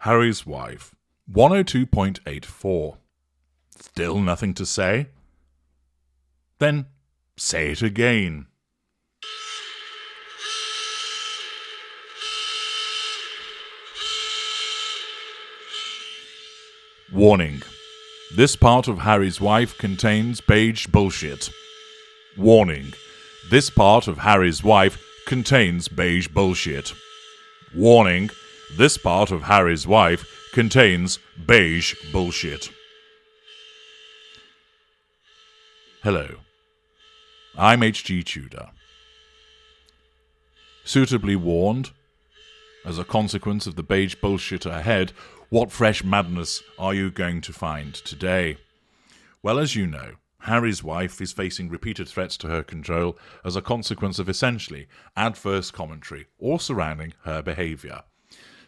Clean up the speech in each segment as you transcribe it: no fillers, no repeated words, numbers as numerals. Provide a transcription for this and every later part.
Harry's wife, 102.84. Still nothing to say? Then say it again. Warning. This part of Harry's wife contains beige bullshit. Warning. This part of Harry's wife contains beige bullshit. Warning. This part of Harry's wife contains beige bullshit. Hello. I'm H.G. Tudor. Suitably warned, as a consequence of the beige bullshit ahead, what fresh madness are you going to find today? Well, as you know, Harry's wife is facing repeated threats to her control as a consequence of essentially adverse commentary all surrounding her behaviour.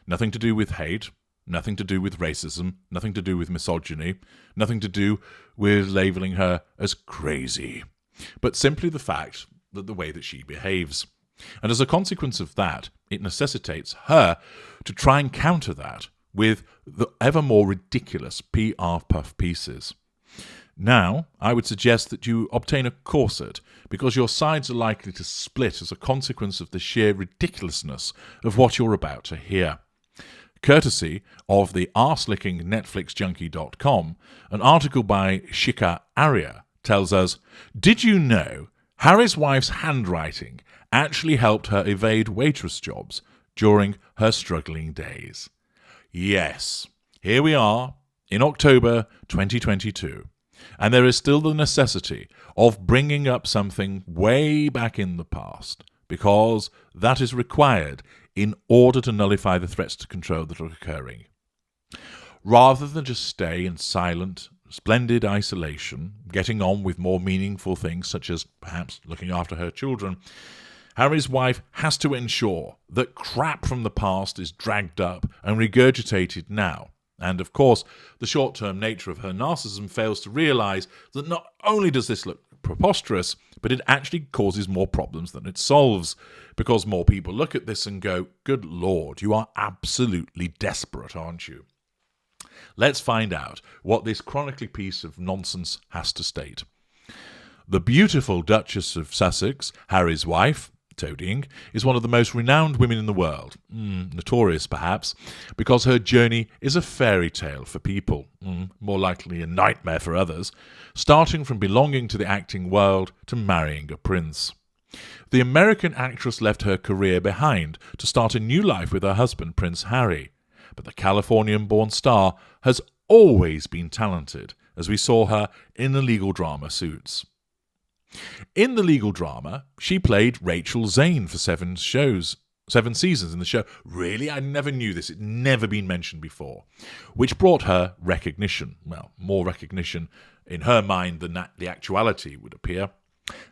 Nothing to do with hate, nothing to do with racism, nothing to do with misogyny, nothing to do with labelling her as crazy, but simply the fact that the way that she behaves. And as a consequence of that, it necessitates her to try and counter that with the ever more ridiculous PR puff pieces. Now, I would suggest that you obtain a corset, because your sides are likely to split as a consequence of the sheer ridiculousness of what you're about to hear. Courtesy of the arse-licking NetflixJunkie.com, an article by Shika Arya tells us, "Did you know Harry's wife's handwriting actually helped her evade waitress jobs during her struggling days?" Yes, here we are in October 2022, and there is still the necessity of bringing up something way back in the past, because that is required in order to nullify the threats to control that are occurring. Rather than just stay in silent, splendid isolation, getting on with more meaningful things such as perhaps looking after her children, Harry's wife has to ensure that crap from the past is dragged up and regurgitated now. And of course, the short-term nature of her narcissism fails to realise that not only does this look preposterous, but it actually causes more problems than it solves, because more people look at this and go, "Good Lord, you are absolutely desperate, aren't you?" Let's find out what this chronically piece of nonsense has to state. The beautiful Duchess of Sussex, Harry's wife, toadying, is one of the most renowned women in the world, notorious perhaps, because her journey is a fairy tale for people, more likely a nightmare for others, starting from belonging to the acting world to marrying a prince. The American actress left her career behind to start a new life with her husband, Prince Harry, but the Californian-born star has always been talented, as we saw her in the legal drama Suits. In the legal drama, she played Rachel Zane for 7 seasons in the show. Really? I never knew this. It had never been mentioned before. Which brought her recognition. Well, more recognition in her mind than the actuality would appear.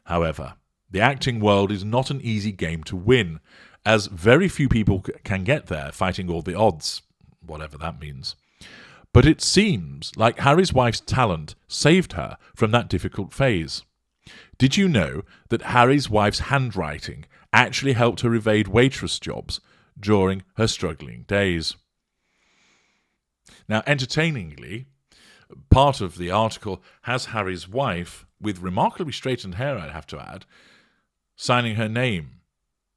However, the acting world is not an easy game to win, as very few people can get there fighting all the odds, whatever that means. But it seems like Harry's wife's talent saved her from that difficult phase. Did you know that Harry's wife's handwriting actually helped her evade waitress jobs during her struggling days? Now, entertainingly, part of the article has Harry's wife, with remarkably straightened hair, I'd have to add, signing her name.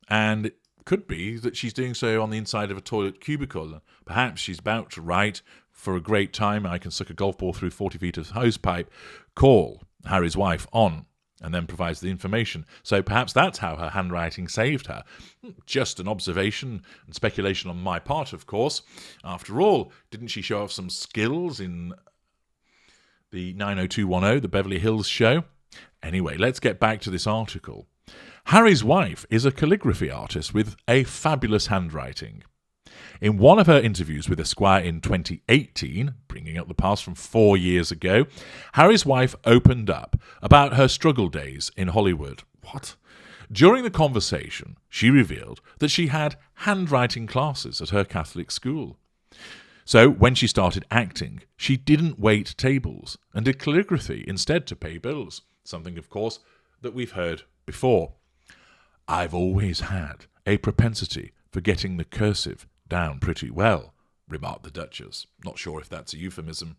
And it could be that she's doing so on the inside of a toilet cubicle. Perhaps she's about to write, "For a great time, I can suck a golf ball through 40 feet of hosepipe. Call Harry's wife on," and then provides the information. So perhaps that's how her handwriting saved her. Just an observation and speculation on my part, of course. After all, didn't she show off some skills in the 90210, the Beverly Hills show? Anyway, let's get back to this article. Harry's wife is a calligraphy artist with a fabulous handwriting. In one of her interviews with Esquire in 2018, bringing up the past from 4 years ago, Harry's wife opened up about her struggle days in Hollywood. What? During the conversation, she revealed that she had handwriting classes at her Catholic school. So when she started acting, she didn't wait tables and did calligraphy instead to pay bills, something, of course, that we've heard before. "I've always had a propensity for getting the cursive down pretty well," remarked the Duchess. Not sure if that's a euphemism.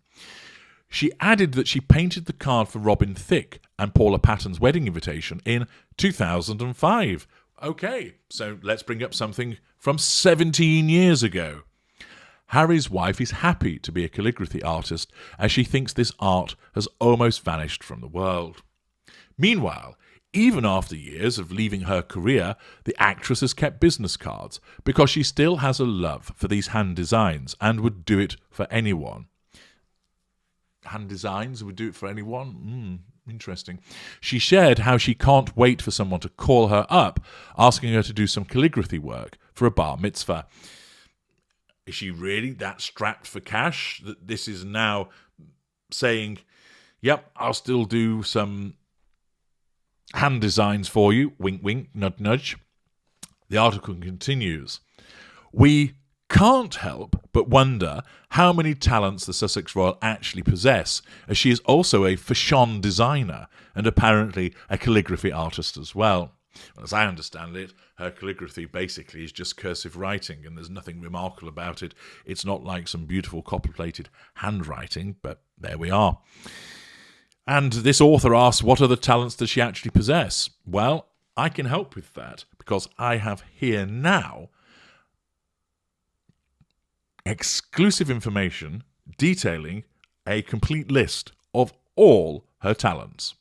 She added that she painted the card for Robin Thicke and Paula Patton's wedding invitation in 2005. Okay, so let's bring up something from 17 years ago. Harry's wife is happy to be a calligraphy artist as she thinks this art has almost vanished from the world. Meanwhile, even after years of leaving her career, the actress has kept business cards because she still has a love for these hand designs and would do it for anyone. Hand designs would do it for anyone? Interesting. She shared how she can't wait for someone to call her up, asking her to do some calligraphy work for a bar mitzvah. Is she really that strapped for cash that this is now saying, yep, I'll still do some hand designs for you, wink wink, nudge nudge? The article continues. We can't help but wonder how many talents the Sussex Royal actually possess, as she is also a fashion designer and apparently a calligraphy artist as well. As I understand it, her calligraphy basically is just cursive writing, and there's nothing remarkable about it. It's not like some beautiful copper-plated handwriting, but there we are. And this author asks, what other talents does she actually possess? Well, I can help with that, because I have here now exclusive information detailing a complete list of all her talents.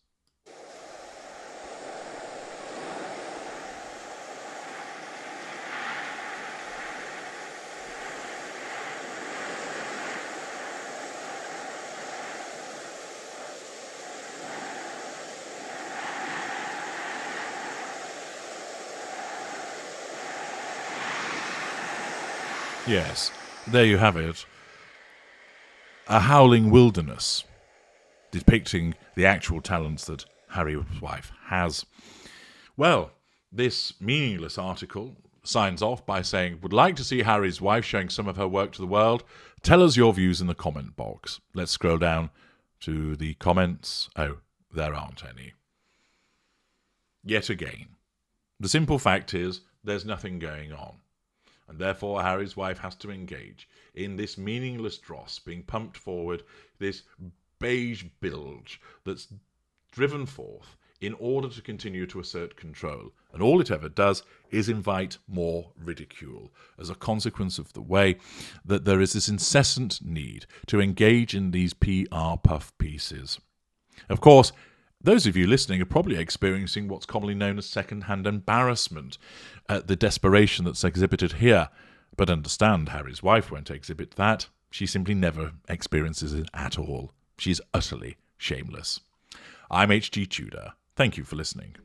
Yes, there you have it. A howling wilderness, depicting the actual talents that Harry's wife has. Well, this meaningless article signs off by saying, would like to see Harry's wife showing some of her work to the world? Tell us your views in the comment box. Let's scroll down to the comments. Oh, there aren't any. Yet again, the simple fact is there's nothing going on. And therefore Harry's wife has to engage in this meaningless dross being pumped forward, this beige bilge that's driven forth in order to continue to assert control. And all it ever does is invite more ridicule as a consequence of the way that there is this incessant need to engage in these PR puff pieces. Of course, those of you listening are probably experiencing what's commonly known as second-hand embarrassment at the desperation that's exhibited here. But understand, Harry's wife won't exhibit that. She simply never experiences it at all. She's utterly shameless. I'm H.G. Tudor. Thank you for listening.